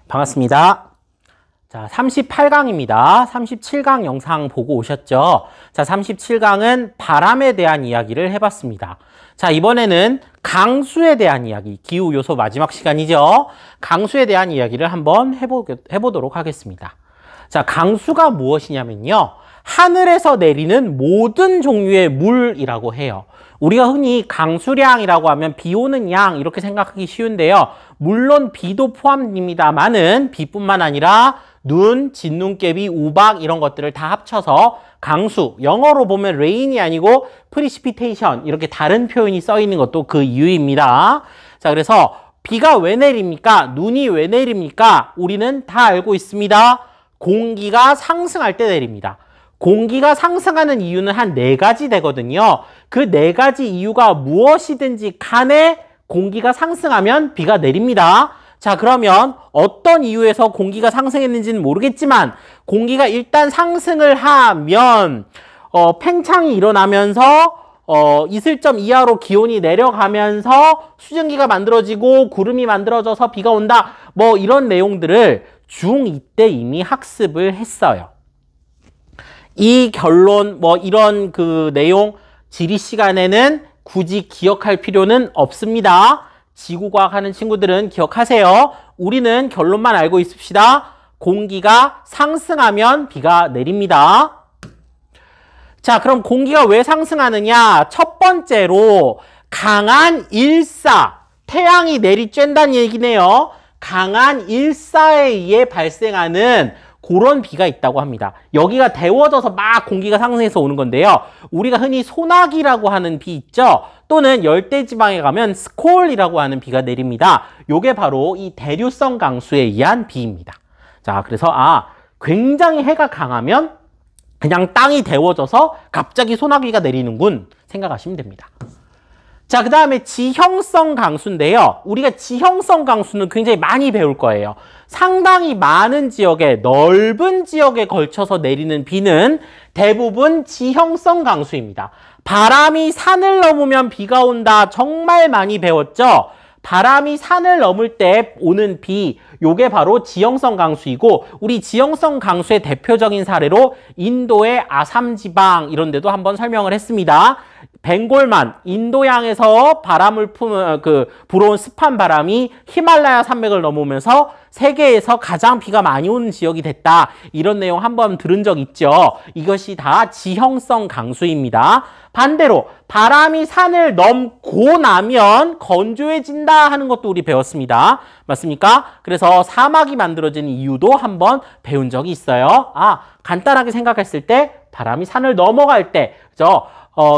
반갑습니다. 자, 38강입니다. 37강 영상 보고 오셨죠? 자, 37강은 바람에 대한 이야기를 해봤습니다. 자, 이번에는 강수에 대한 이야기, 기후 요소 마지막 시간이죠? 강수에 대한 이야기를 한번 해보도록 하겠습니다. 자, 강수가 무엇이냐면요. 하늘에서 내리는 모든 종류의 물이라고 해요. 우리가 흔히 강수량이라고 하면 비 오는 양 이렇게 생각하기 쉬운데요. 물론 비도 포함됩니다만은 비뿐만 아니라 눈, 진눈깨비, 우박 이런 것들을 다 합쳐서 강수, 영어로 보면 rain이 아니고 precipitation 이렇게 다른 표현이 써 있는 것도 그 이유입니다. 자, 그래서 비가 왜 내립니까? 눈이 왜 내립니까? 우리는 다 알고 있습니다. 공기가 상승할 때 내립니다. 공기가 상승하는 이유는 한 4가지 되거든요. 그 4가지 이유가 무엇이든지 간에 공기가 상승하면 비가 내립니다. 자, 그러면 어떤 이유에서 공기가 상승했는지는 모르겠지만 공기가 일단 상승을 하면 팽창이 일어나면서 이슬점 이하로 기온이 내려가면서 수증기가 만들어지고 구름이 만들어져서 비가 온다. 뭐 이런 내용들을 중2 때 이미 학습을 했어요. 이 결론, 뭐 이런 그 내용 지리 시간에는 굳이 기억할 필요는 없습니다. 지구과학 하는 친구들은 기억하세요. 우리는 결론만 알고 있읍시다. 공기가 상승하면 비가 내립니다. 자, 그럼 공기가 왜 상승하느냐? 첫 번째로 강한 일사, 태양이 내리쬐는다는 얘기네요. 강한 일사에 의해 발생하는 그런 비가 있다고 합니다. 여기가 데워져서 막 공기가 상승해서 오는 건데요. 우리가 흔히 소나기라고 하는 비 있죠? 또는 열대지방에 가면 스콜이라고 하는 비가 내립니다. 요게 바로 이 대류성 강수에 의한 비입니다. 자, 그래서 굉장히 해가 강하면 그냥 땅이 데워져서 갑자기 소나기가 내리는군 생각하시면 됩니다. 자, 그 다음에 지형성 강수인데요. 우리가 지형성 강수는 굉장히 많이 배울 거예요. 상당히 많은 지역에, 넓은 지역에 걸쳐서 내리는 비는 대부분 지형성 강수입니다. 바람이 산을 넘으면 비가 온다. 정말 많이 배웠죠? 바람이 산을 넘을 때 오는 비, 요게 바로 지형성 강수이고 우리 지형성 강수의 대표적인 사례로 인도의 아삼 지방 이런 데도 한번 설명을 했습니다. 벵골만, 인도양에서 바람을 불어온 습한 바람이 히말라야 산맥을 넘으면서 세계에서 가장 비가 많이 오는 지역이 됐다. 이런 내용 한번 들은 적 있죠. 이것이 다 지형성 강수입니다. 반대로 바람이 산을 넘고 나면 건조해진다 하는 것도 우리 배웠습니다. 맞습니까? 그래서 사막이 만들어지는 이유도 한번 배운 적이 있어요. 간단하게 생각했을 때 바람이 산을 넘어갈 때, 그죠?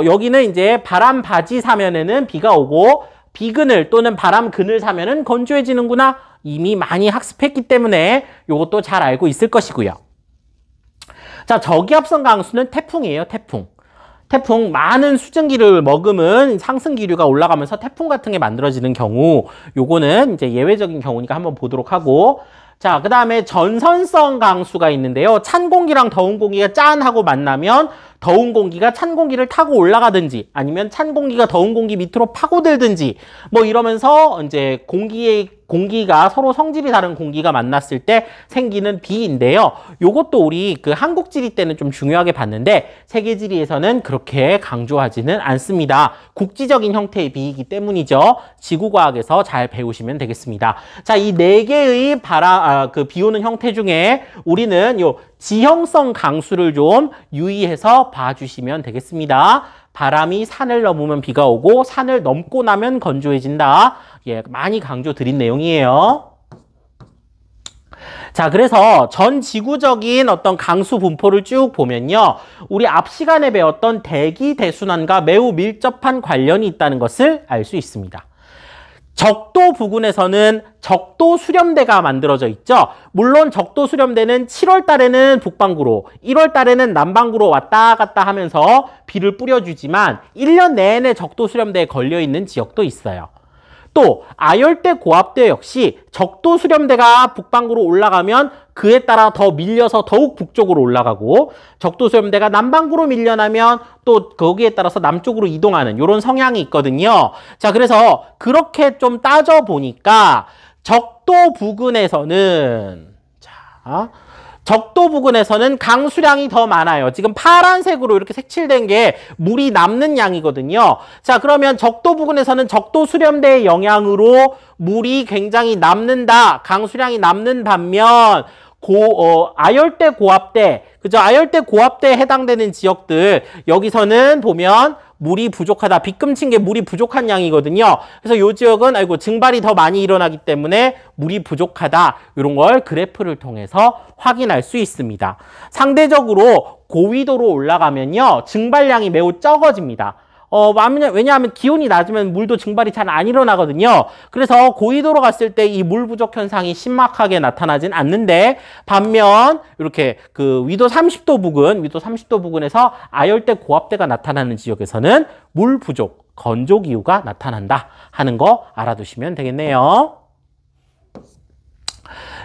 여기는 이제 바람 바지 사면에는 비가 오고 비그늘 또는 바람 그늘 사면은 건조해지는구나. 이미 많이 학습했기 때문에 이것도 잘 알고 있을 것이고요. 자, 저기압성 강수는 태풍이에요. 태풍. 태풍, 많은 수증기를 머금은 상승 기류가 올라가면서 태풍 같은 게 만들어지는 경우, 요거는 이제 예외적인 경우니까 한번 보도록 하고, 자, 그 다음에 전선성 강수가 있는데요. 찬 공기랑 더운 공기가 짠 하고 만나면 더운 공기가 찬 공기를 타고 올라가든지 아니면 찬 공기가 더운 공기 밑으로 파고들든지 뭐 이러면서 이제 공기가 서로 성질이 다른 공기가 만났을 때 생기는 비인데요. 요것도 우리 그 한국 지리 때는 좀 중요하게 봤는데 세계 지리에서는 그렇게 강조하지는 않습니다. 국지적인 형태의 비이기 때문이죠. 지구과학에서 잘 배우시면 되겠습니다. 자, 이 4개의 비 오는 형태 중에 우리는 요 지형성 강수를 좀 유의해서 봐주시면 되겠습니다. 바람이 산을 넘으면 비가 오고 산을 넘고 나면 건조해진다. 예, 많이 강조 드린 내용이에요. 자, 그래서 전 지구적인 어떤 강수 분포를 쭉 보면요. 우리 앞 시간에 배웠던 대기 대순환과 매우 밀접한 관련이 있다는 것을 알 수 있습니다. 적도 부근에서는 적도 수렴대가 만들어져 있죠. 물론 적도 수렴대는 7월 달에는 북반구로, 1월 달에는 남반구로 왔다 갔다 하면서 비를 뿌려주지만 1년 내내 적도 수렴대에 걸려있는 지역도 있어요. 또 아열대 고압대 역시 적도 수렴대가 북반구로 올라가면 그에 따라 더 밀려서 더욱 북쪽으로 올라가고 적도 수렴대가 남반구로 밀려나면 또 거기에 따라서 남쪽으로 이동하는 이런 성향이 있거든요. 자, 그래서 그렇게 좀 따져보니까 적도 부근에서는 적도 부근에서는 강수량이 더 많아요. 지금 파란색으로 이렇게 색칠된 게 물이 남는 양이거든요. 자, 그러면 적도 부근에서는 적도 수렴대의 영향으로 물이 굉장히 남는다. 강수량이 남는 반면 아열대 고압대, 그죠? 아열대 고압대에 해당되는 지역들, 여기서는 보면 물이 부족하다. 빗금친 게 물이 부족한 양이거든요. 그래서 이 지역은 증발이 더 많이 일어나기 때문에 물이 부족하다. 이런 걸 그래프를 통해서 확인할 수 있습니다. 상대적으로 고위도로 올라가면요, 증발량이 매우 적어집니다. 왜냐하면 기온이 낮으면 물도 증발이 잘 안 일어나거든요. 그래서 고위도로 갔을 때 이 물 부족 현상이 심각하게 나타나진 않는데, 반면 이렇게 위도 30도 부근에서 아열대 고압대가 나타나는 지역에서는 물 부족, 건조 기후가 나타난다 하는 거 알아두시면 되겠네요.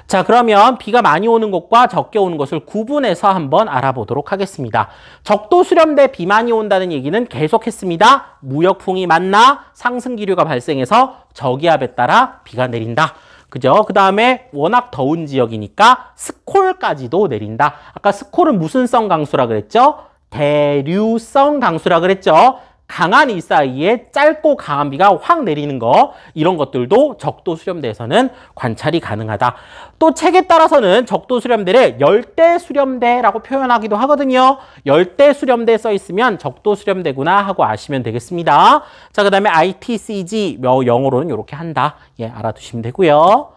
자, 그러면 비가 많이 오는 곳과 적게 오는 곳을 구분해서 한번 알아보도록 하겠습니다. 적도 수렴대 비 많이 온다는 얘기는 계속했습니다. 무역풍이 만나 상승기류가 발생해서 저기압에 따라 비가 내린다. 그죠? 그 다음에 워낙 더운 지역이니까 스콜까지도 내린다. 아까 스콜은 무슨 성 강수라 그랬죠? 대류성 강수라 그랬죠? 강한 이 사이에 짧고 강한 비가 확 내리는 거, 이런 것들도 적도 수렴대에서는 관찰이 가능하다. 또 책에 따라서는 적도 수렴대를 열대 수렴대라고 표현하기도 하거든요. 열대 수렴대 써 있으면 적도 수렴대구나 하고 아시면 되겠습니다. 자, 그 다음에 ITCG 영어로는 이렇게 한다. 예, 알아두시면 되고요.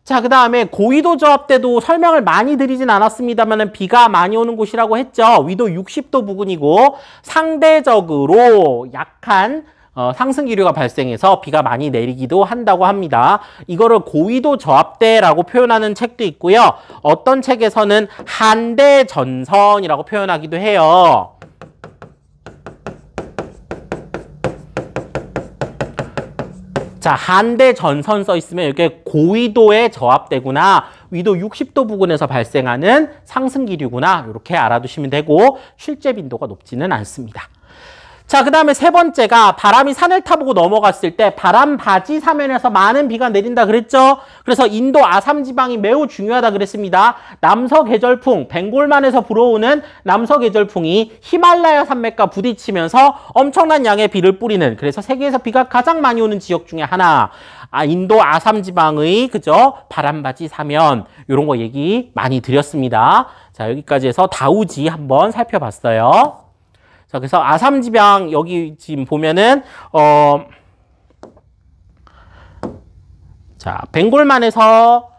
자, 그 다음에 고위도 저압대도 설명을 많이 드리진 않았습니다만 비가 많이 오는 곳이라고 했죠. 위도 60도 부근이고 상대적으로 약한 상승기류가 발생해서 비가 많이 내리기도 한다고 합니다. 이거를 고위도 저압대라고 표현하는 책도 있고요. 어떤 책에서는 한대전선이라고 표현하기도 해요. 자, 한대전선 써 있으면 이렇게 고위도의 저압대구나, 위도 60도 부근에서 발생하는 상승기류구나, 이렇게 알아두시면 되고 실제 빈도가 높지는 않습니다. 자, 그 다음에 세 번째가 바람이 산을 타보고 넘어갔을 때 바람 바지 사면에서 많은 비가 내린다 그랬죠. 그래서 인도 아삼 지방이 매우 중요하다 그랬습니다. 남서계절풍, 벵골만에서 불어오는 남서계절풍이 히말라야 산맥과 부딪히면서 엄청난 양의 비를 뿌리는, 그래서 세계에서 비가 가장 많이 오는 지역 중에 하나, 인도 아삼 지방의 그죠? 바람 바지 사면, 이런 거 얘기 많이 드렸습니다. 자, 여기까지 해서 다우지 한번 살펴봤어요. 자, 그래서 아삼 지방 여기 지금 보면은 자, 벵골만에서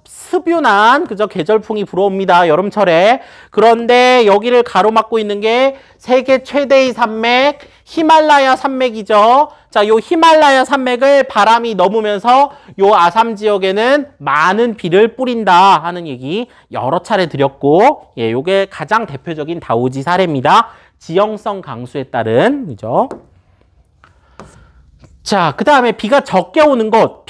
습유난 그저 계절풍이 불어옵니다. 여름철에. 그런데 여기를 가로막고 있는 게 세계 최대의 산맥 히말라야 산맥이죠. 자, 요 히말라야 산맥을 바람이 넘으면서 요 아삼 지역에는 많은 비를 뿌린다 하는 얘기 여러 차례 드렸고, 예, 요게 가장 대표적인 다우지 사례입니다. 지형성 강수에 따른, 그죠? 자, 그 다음에 비가 적게 오는 곳,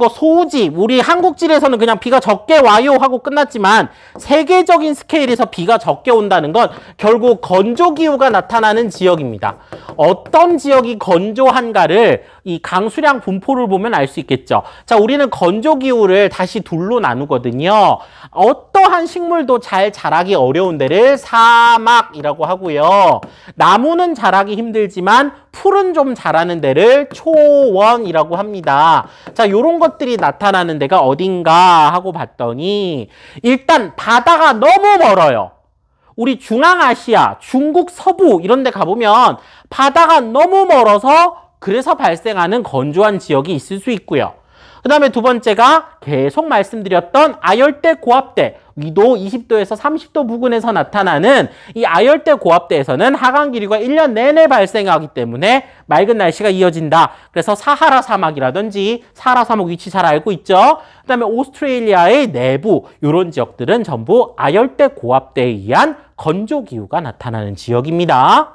소우지, 우리 한국질에서는 그냥 비가 적게 와요 하고 끝났지만 세계적인 스케일에서 비가 적게 온다는 건 결국 건조기후가 나타나는 지역입니다. 어떤 지역이 건조한가를 이 강수량 분포를 보면 알 수 있겠죠. 자, 우리는 건조기후를 다시 둘로 나누거든요. 어떠한 식물도 잘 자라기 어려운 데를 사막이라고 하고요. 나무는 자라기 힘들지만 풀은 좀 자라는 데를 초원이라고 합니다. 자, 요런 것들이 나타나는 데가 어딘가 하고 봤더니 일단 바다가 너무 멀어요. 우리 중앙아시아, 중국 서부 이런 데 가보면 바다가 너무 멀어서 그래서 발생하는 건조한 지역이 있을 수 있고요. 그 다음에 두 번째가 계속 말씀드렸던 아열대 고압대, 위도 20도에서 30도 부근에서 나타나는 이 아열대 고압대에서는 하강기류가 1년 내내 발생하기 때문에 맑은 날씨가 이어진다. 그래서 사하라 사막이라든지, 사하라 사막 위치 잘 알고 있죠? 그 다음에 오스트레일리아의 내부 이런 지역들은 전부 아열대 고압대에 의한 건조기후가 나타나는 지역입니다.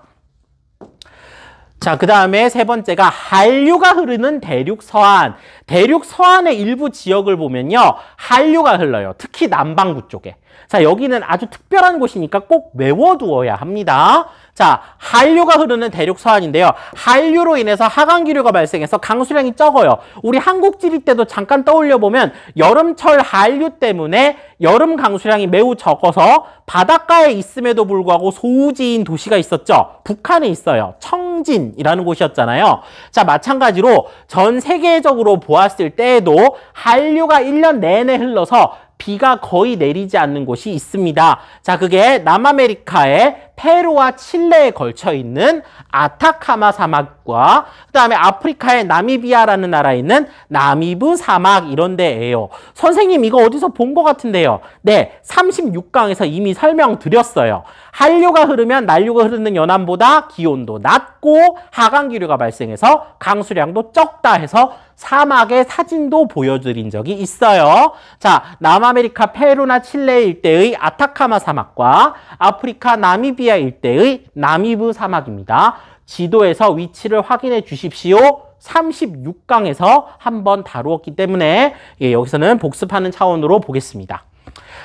자, 그 다음에 세 번째가 한류가 흐르는 대륙 서안. 대륙 서안의 일부 지역을 보면요, 한류가 흘러요. 특히 남반구 쪽에. 자, 여기는 아주 특별한 곳이니까 꼭 외워두어야 합니다. 자, 한류가 흐르는 대륙 서안인데요. 한류로 인해서 하강기류가 발생해서 강수량이 적어요. 우리 한국 지리 때도 잠깐 떠올려 보면 여름철 한류 때문에 여름 강수량이 매우 적어서 바닷가에 있음에도 불구하고 소우지인 도시가 있었죠. 북한에 있어요. 청진이라는 곳이었잖아요. 자, 마찬가지로 전 세계적으로 보았을 때에도 한류가 1년 내내 흘러서 비가 거의 내리지 않는 곳이 있습니다. 자, 그게 남아메리카의 페루와 칠레에 걸쳐 있는 아타카마 사막과 그다음에 아프리카의 나미비아라는 나라에 있는 나미브 사막 이런 데예요. 선생님 이거 어디서 본 것 같은데요. 네, 36강에서 이미 설명드렸어요. 한류가 흐르면 난류가 흐르는 연안보다 기온도 낮고 하강기류가 발생해서 강수량도 적다 해서 사막의 사진도 보여드린 적이 있어요. 자, 남아메리카 페루나 칠레 일대의 아타카마 사막과 아프리카 나미비아 일대의 나미브 사막입니다. 지도에서 위치를 확인해 주십시오. 36강에서 한번 다루었기 때문에 여기서는 복습하는 차원으로 보겠습니다.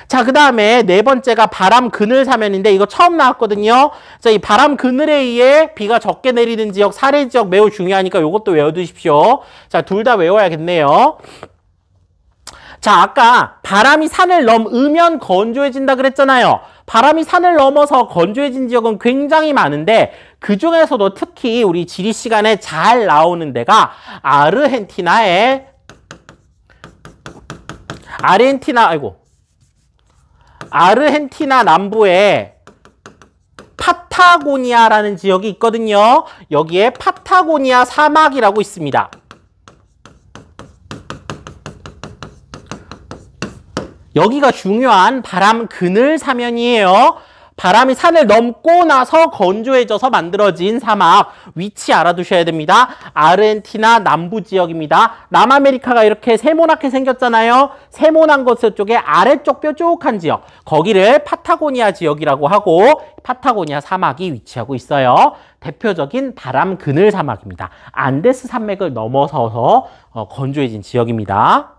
자, 그 다음에 네 번째가 바람 그늘 사면인데 이거 처음 나왔거든요. 자, 이 바람 그늘에 의해 비가 적게 내리는 지역, 사례 지역 매우 중요하니까 이것도 외워두십시오. 자, 둘 다 외워야겠네요. 자, 아까 바람이 산을 넘으면 건조해진다 그랬잖아요. 바람이 산을 넘어서 건조해진 지역은 굉장히 많은데 그 중에서도 특히 우리 지리 시간에 잘 나오는 데가 아르헨티나 남부에 파타고니아라는 지역이 있거든요. 여기에 파타고니아 사막이라고 있습니다. 여기가 중요한 바람 그늘 사면이에요. 바람이 산을 넘고 나서 건조해져서 만들어진 사막 위치 알아두셔야 됩니다. 아르헨티나 남부 지역입니다. 남아메리카가 이렇게 세모나게 생겼잖아요. 세모난 것 쪽에 아래쪽 뾰족한 지역, 거기를 파타고니아 지역이라고 하고 파타고니아 사막이 위치하고 있어요. 대표적인 바람 그늘 사막입니다. 안데스 산맥을 넘어서서 건조해진 지역입니다.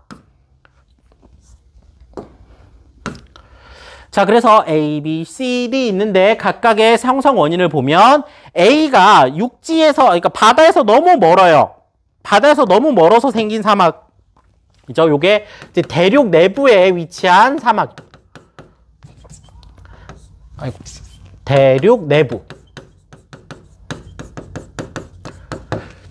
자, 그래서 A, B, C, D 있는데 각각의 형성 원인을 보면 A가 육지에서, 그러니까 바다에서 너무 멀어요. 바다에서 너무 멀어서 생긴 사막이죠. 요게 이제 대륙 내부에 위치한 사막입니다. 대륙 내부.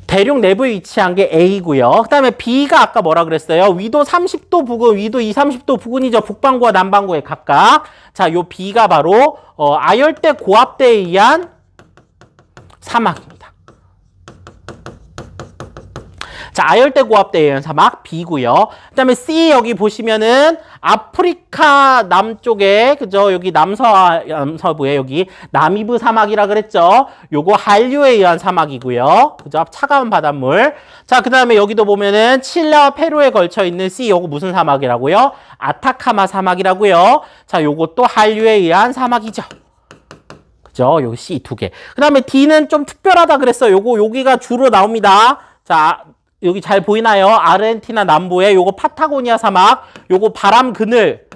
대륙 내부에 위치한 게 A고요. 그 다음에 B가 아까 뭐라 그랬어요? 위도 30도 부근, 위도 20, 30도 부근이죠. 북반구와 남반구에 각각. 자, 요 B가 바로 아열대 고압대에 의한 사막입니다. 자, 아열대 고압대에 의한 사막 B고요. 그 다음에 C 여기 보시면은 아프리카 남쪽에, 그죠? 여기 남서부에 여기 나미브 사막이라 그랬죠? 요거 한류에 의한 사막이고요. 그죠? 차가운 바닷물. 자, 그 다음에 여기도 보면은 칠레와 페루에 걸쳐 있는 C 요거 무슨 사막이라고요? 아타카마 사막이라고요. 자, 요것도 한류에 의한 사막이죠. 그죠? 요 C 두 개. 그 다음에 D는 좀 특별하다 그랬어요. 여기가 주로 나옵니다. 자, 여기 잘 보이나요? 아르헨티나 남부에 요거 파타고니아 사막, 요거 바람 그늘,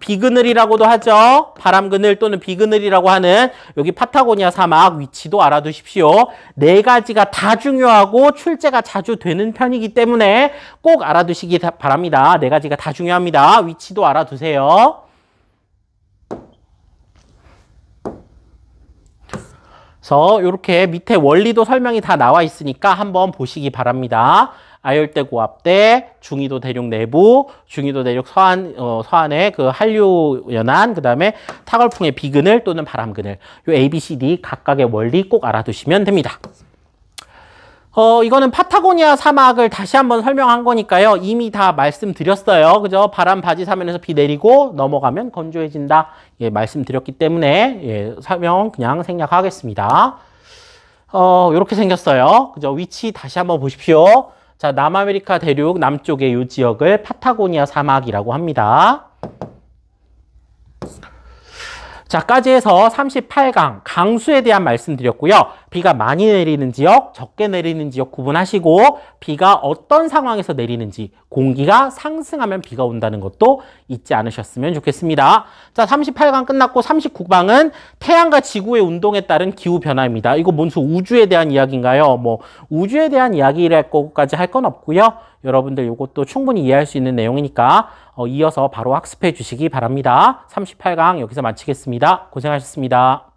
비그늘이라고도 하죠. 바람 그늘 또는 비그늘이라고 하는 여기 파타고니아 사막 위치도 알아두십시오. 네 가지가 다 중요하고 출제가 자주 되는 편이기 때문에 꼭 알아두시기 바랍니다. 네 가지가 다 중요합니다. 위치도 알아두세요. 그래서 이렇게 밑에 원리도 설명이 다 나와 있으니까 한번 보시기 바랍니다. 아열대 고압대, 중위도 대륙 내부, 중위도 대륙 서안의 그 한류 연안, 그 다음에 타걸풍의 비그늘 또는 바람 그늘. 요 A, B, C, D 각각의 원리 꼭 알아두시면 됩니다. 이거는 파타고니아 사막을 다시 한번 설명한 거니까요. 이미 다 말씀드렸어요. 그죠? 바람 바지 사면에서 비 내리고 넘어가면 건조해진다. 예, 말씀드렸기 때문에 예, 설명 그냥 생략하겠습니다. 이렇게 생겼어요. 그죠? 위치 다시 한번 보십시오. 자, 남아메리카 대륙 남쪽의 이 지역을 파타고니아 사막이라고 합니다. 자, 까지 해서 38강 강수에 대한 말씀드렸고요. 비가 많이 내리는 지역, 적게 내리는 지역 구분하시고 비가 어떤 상황에서 내리는지 공기가 상승하면 비가 온다는 것도 잊지 않으셨으면 좋겠습니다. 자, 38강 끝났고 39강은 태양과 지구의 운동에 따른 기후변화입니다. 이거 뭔지 우주에 대한 이야기인가요? 뭐 우주에 대한 이야기를 것까지 할 건 없고요. 여러분들 이것도 충분히 이해할 수 있는 내용이니까 이어서 바로 학습해 주시기 바랍니다. 38강 여기서 마치겠습니다. 고생하셨습니다.